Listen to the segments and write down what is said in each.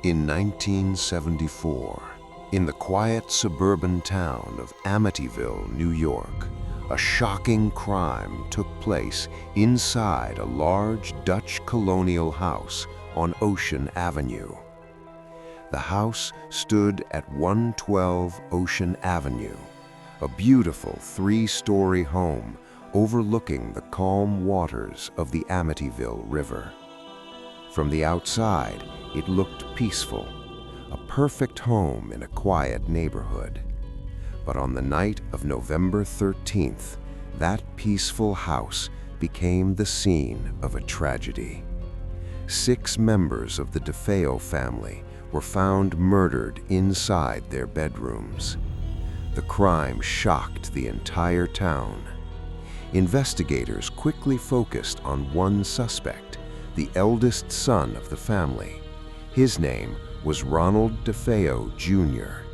In 1974, in the quiet suburban town of Amityville, New York, a shocking crime took place inside a large Dutch colonial house on Ocean Avenue. The house stood at 112 Ocean Avenue, a beautiful three-story home overlooking the calm waters of the Amityville River. From the outside, it looked peaceful, a perfect home in a quiet neighborhood. But on the night of November 13th, that peaceful house became the scene of a tragedy. 6 members of the DeFeo family were found murdered inside their bedrooms. The crime shocked the entire town. Investigators quickly focused on one suspect, the eldest son of the family. His name was Ronald DeFeo Jr.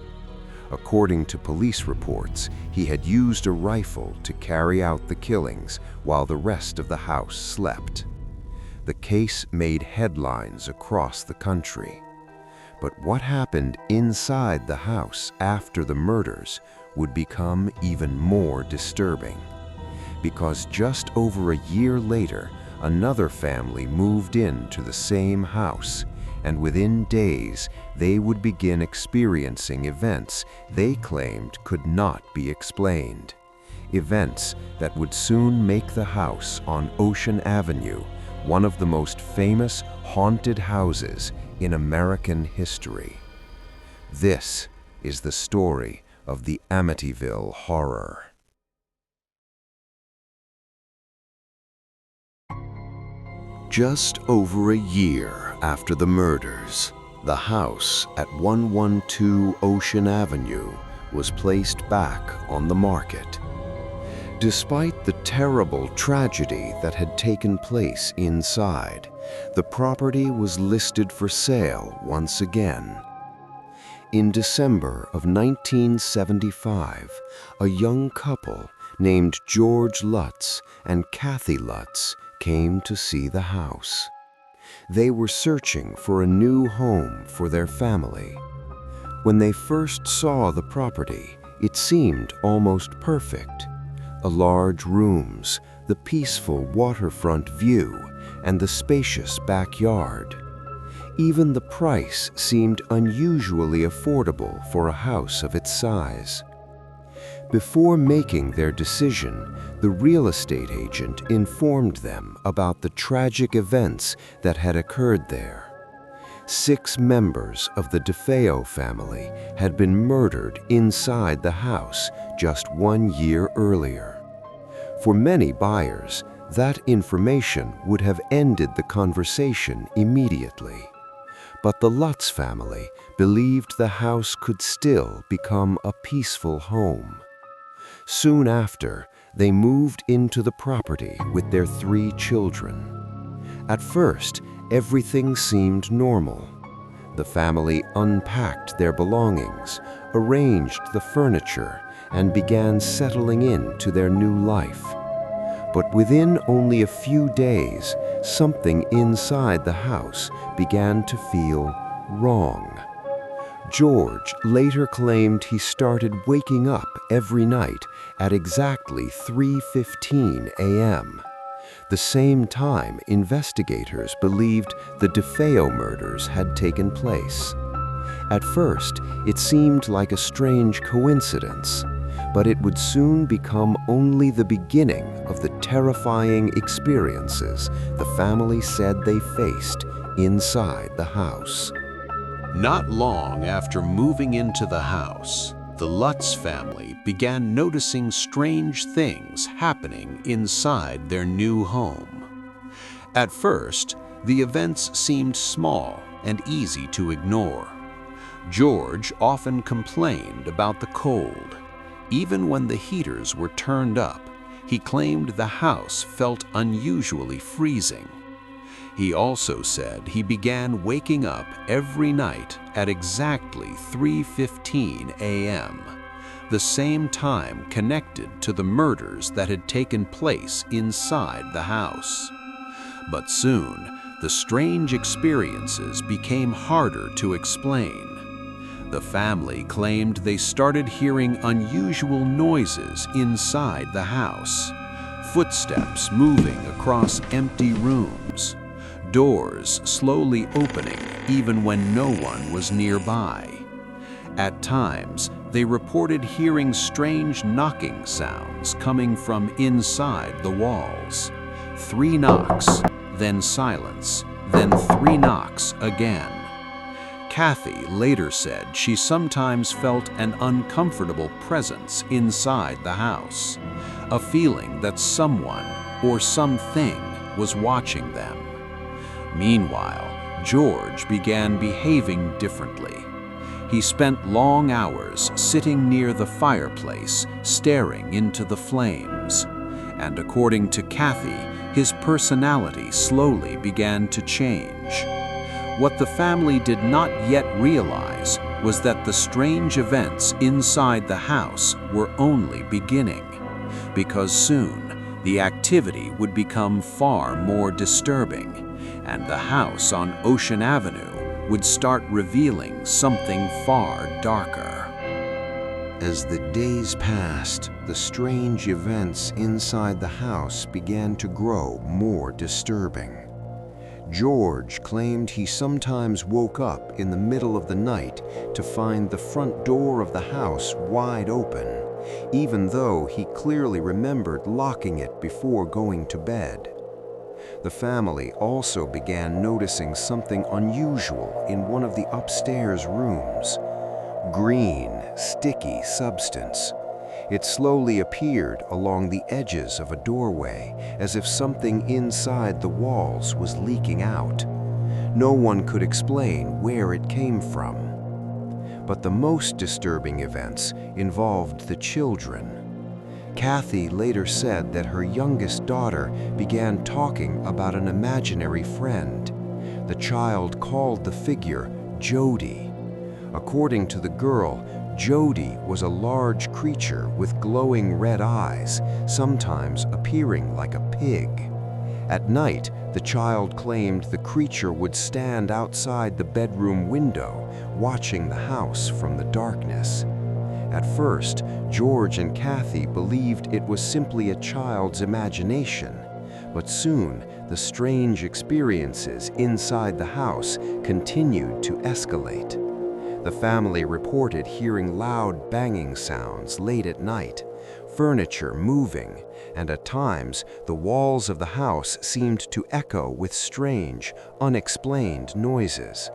According to police reports, he had used a rifle to carry out the killings while the rest of the house slept. The case made headlines across the country. But what happened inside the house after the murders would become even more disturbing. Because just over a year later, another family moved into the same house, and within days, they would begin experiencing events they claimed could not be explained. Events that would soon make the house on Ocean Avenue one of the most famous haunted houses in American history. This is the story of the Amityville Horror. Just over a year after the murders, the house at 112 Ocean Avenue was placed back on the market. Despite the terrible tragedy that had taken place inside, the property was listed for sale once again. In December of 1975, a young couple named George Lutz and Kathy Lutz came to see the house. They were searching for a new home for their family. When they first saw the property, it seemed almost perfect. Large rooms, the peaceful waterfront view, and the spacious backyard. Even the price seemed unusually affordable for a house of its size. Before making their decision, the real estate agent informed them about the tragic events that had occurred there. 6 members of the DeFeo family had been murdered inside the house just 1 year earlier. For many buyers, that information would have ended the conversation immediately. But the Lutz family believed the house could still become a peaceful home. Soon after, they moved into the property with their 3 children. At first, everything seemed normal. The family unpacked their belongings, arranged the furniture, and began settling into their new life. But within only a few days, something inside the house began to feel wrong. George later claimed he started waking up every night at exactly 3:15 a.m., the same time investigators believed the DeFeo murders had taken place. At first, it seemed like a strange coincidence, but it would soon become only the beginning of the terrifying experiences the family said they faced inside the house. Not long after moving into the house, the Lutz family began noticing strange things happening inside their new home. At first, the events seemed small and easy to ignore. George often complained about the cold. Even when the heaters were turned up, he claimed the house felt unusually freezing. He also said he began waking up every night at exactly 3:15 a.m., the same time connected to the murders that had taken place inside the house. But soon, the strange experiences became harder to explain. The family claimed they started hearing unusual noises inside the house, footsteps moving across empty rooms, doors slowly opening even when no one was nearby. At times, they reported hearing strange knocking sounds coming from inside the walls. 3 knocks, then silence, then 3 knocks again. Kathy later said she sometimes felt an uncomfortable presence inside the house, a feeling that someone or something was watching them. Meanwhile, George began behaving differently. He spent long hours sitting near the fireplace, staring into the flames. And according to Kathy, his personality slowly began to change. What the family did not yet realize was that the strange events inside the house were only beginning, because soon the activity would become far more disturbing, and the house on Ocean Avenue would start revealing something far darker. As the days passed, the strange events inside the house began to grow more disturbing. George claimed he sometimes woke up in the middle of the night to find the front door of the house wide open, even though he clearly remembered locking it before going to bed. The family also began noticing something unusual in one of the upstairs rooms. Green, sticky substance. It slowly appeared along the edges of a doorway, as if something inside the walls was leaking out. No one could explain where it came from. But the most disturbing events involved the children. Kathy later said that her youngest daughter began talking about an imaginary friend. The child called the figure Jody. According to the girl, Jody was a large creature with glowing red eyes, sometimes appearing like a pig. At night, the child claimed the creature would stand outside the bedroom window, watching the house from the darkness. At first, George and Kathy believed it was simply a child's imagination, but soon the strange experiences inside the house continued to escalate. The family reported hearing loud banging sounds late at night, furniture moving, and at times the walls of the house seemed to echo with strange, unexplained noises.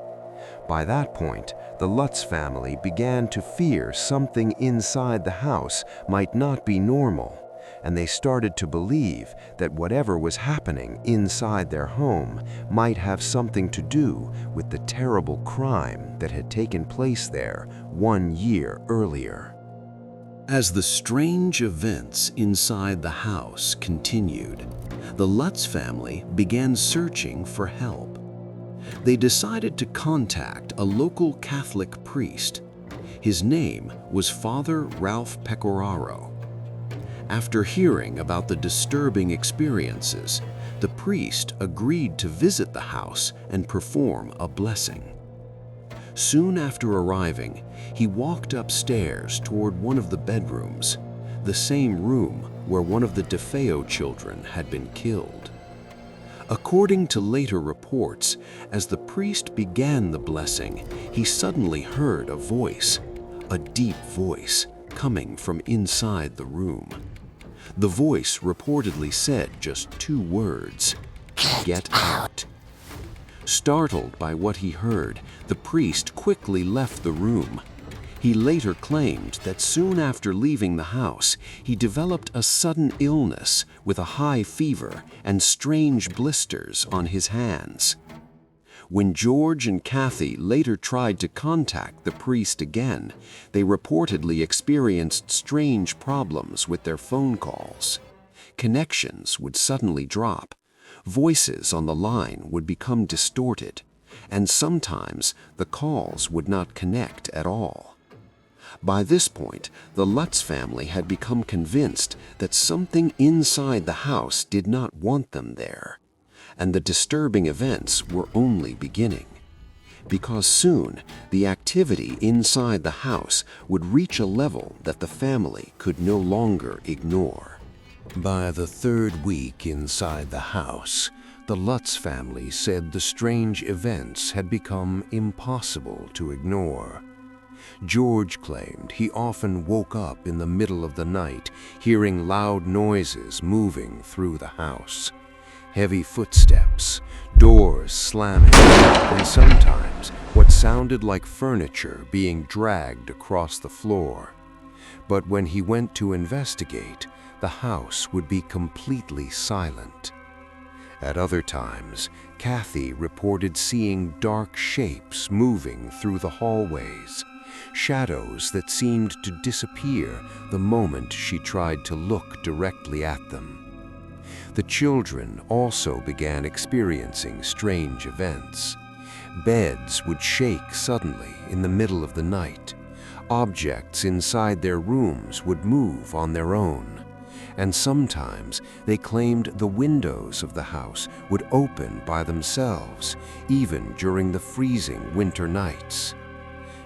By that point, the Lutz family began to fear something inside the house might not be normal, and they started to believe that whatever was happening inside their home might have something to do with the terrible crime that had taken place there 1 year earlier. As the strange events inside the house continued, the Lutz family began searching for help. They decided to contact a local Catholic priest. His name was Father Ralph Pecoraro. After hearing about the disturbing experiences, the priest agreed to visit the house and perform a blessing. Soon after arriving, he walked upstairs toward one of the bedrooms, the same room where one of the DeFeo children had been killed. According to later reports, as the priest began the blessing, he suddenly heard a voice, a deep voice, coming from inside the room. The voice reportedly said just 2 words, "Get out." Startled by what he heard, the priest quickly left the room. He later claimed that soon after leaving the house, he developed a sudden illness with a high fever and strange blisters on his hands. When George and Kathy later tried to contact the priest again, they reportedly experienced strange problems with their phone calls. Connections would suddenly drop, voices on the line would become distorted, and sometimes the calls would not connect at all. By this point, the Lutz family had become convinced that something inside the house did not want them there. and the disturbing events were only beginning. Because soon, the activity inside the house would reach a level that the family could no longer ignore. By the third week inside the house, the Lutz family said the strange events had become impossible to ignore. George claimed he often woke up in the middle of the night, hearing loud noises moving through the house. Heavy footsteps, doors slamming, and sometimes what sounded like furniture being dragged across the floor. But when he went to investigate, the house would be completely silent. At other times, Kathy reported seeing dark shapes moving through the hallways, shadows that seemed to disappear the moment she tried to look directly at them. The children also began experiencing strange events. Beds would shake suddenly in the middle of the night. Objects inside their rooms would move on their own. And sometimes they claimed the windows of the house would open by themselves, even during the freezing winter nights.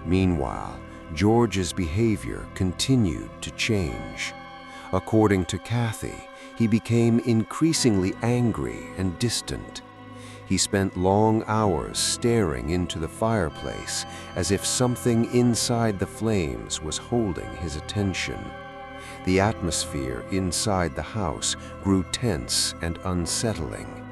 Meanwhile, George's behavior continued to change. According to Kathy, he became increasingly angry and distant. He spent long hours staring into the fireplace as if something inside the flames was holding his attention. The atmosphere inside the house grew tense and unsettling.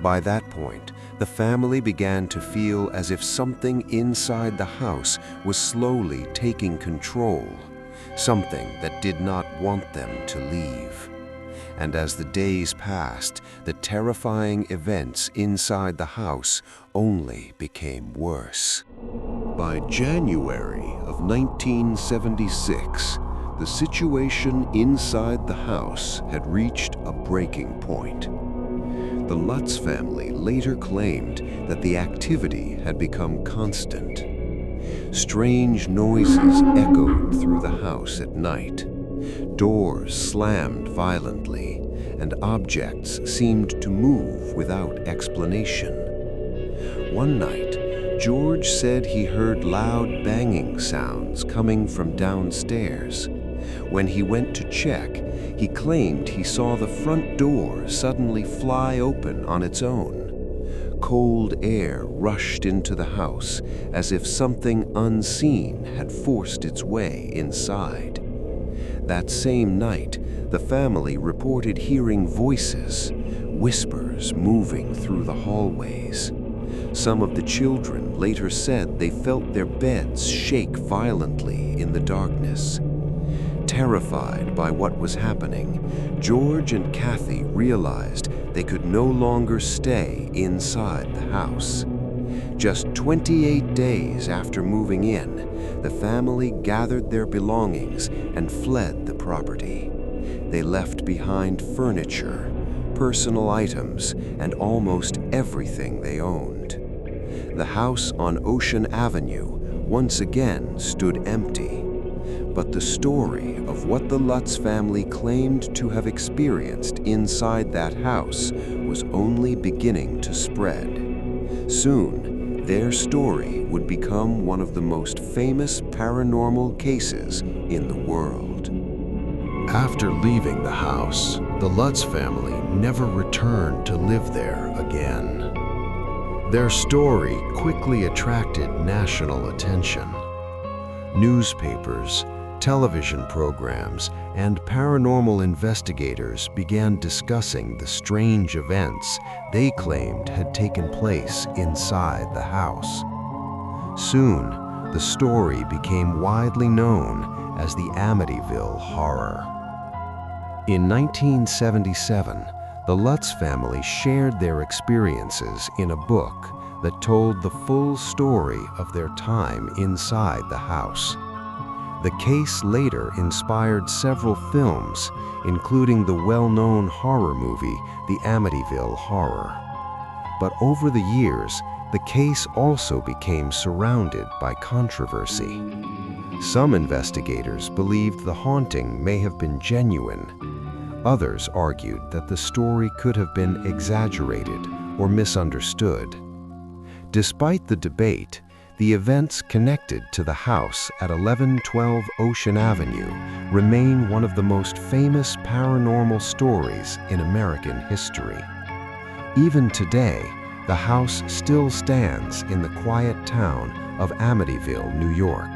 By that point, the family began to feel as if something inside the house was slowly taking control, something that did not want them to leave. And as the days passed, the terrifying events inside the house only became worse. By January of 1976, the situation inside the house had reached a breaking point. The Lutz family later claimed that the activity had become constant. Strange noises echoed through the house at night. Doors slammed violently, and objects seemed to move without explanation. One night, George said he heard loud banging sounds coming from downstairs. When he went to check, he claimed he saw the front door suddenly fly open on its own. Cold air rushed into the house as if something unseen had forced its way inside. That same night, the family reported hearing voices, whispers moving through the hallways. Some of the children later said they felt their beds shake violently in the darkness. Terrified by what was happening, George and Kathy realized they could no longer stay inside the house. Just 28 days after moving in, the family gathered their belongings and fled the property. They left behind furniture, personal items, and almost everything they owned. The house on Ocean Avenue once again stood empty. But the story of what the Lutz family claimed to have experienced inside that house was only beginning to spread. Soon, their story would become one of the most famous paranormal cases in the world. After leaving the house, the Lutz family never returned to live there again. Their story quickly attracted national attention. Newspapers, television programs, and paranormal investigators began discussing the strange events they claimed had taken place inside the house. Soon, the story became widely known as the Amityville Horror. In 1977, the Lutz family shared their experiences in a book that told the full story of their time inside the house. The case later inspired several films, including the well-known horror movie, The Amityville Horror. But over the years, the case also became surrounded by controversy. Some investigators believed the haunting may have been genuine. Others argued that the story could have been exaggerated or misunderstood. Despite the debate, the events connected to the house at 1112 Ocean Avenue remain one of the most famous paranormal stories in American history. Even today, the house still stands in the quiet town of Amityville, New York.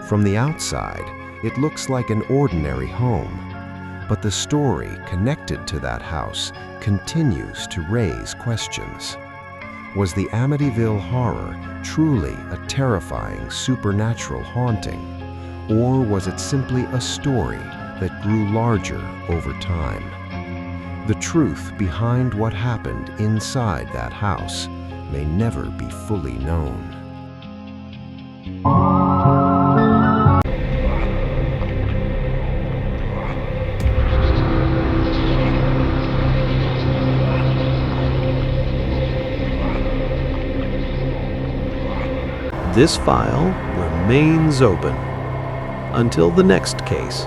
From the outside, it looks like an ordinary home, but the story connected to that house continues to raise questions. Was the Amityville Horror truly a terrifying supernatural haunting, or was it simply a story that grew larger over time? The truth behind what happened inside that house may never be fully known. This file remains open until the next case.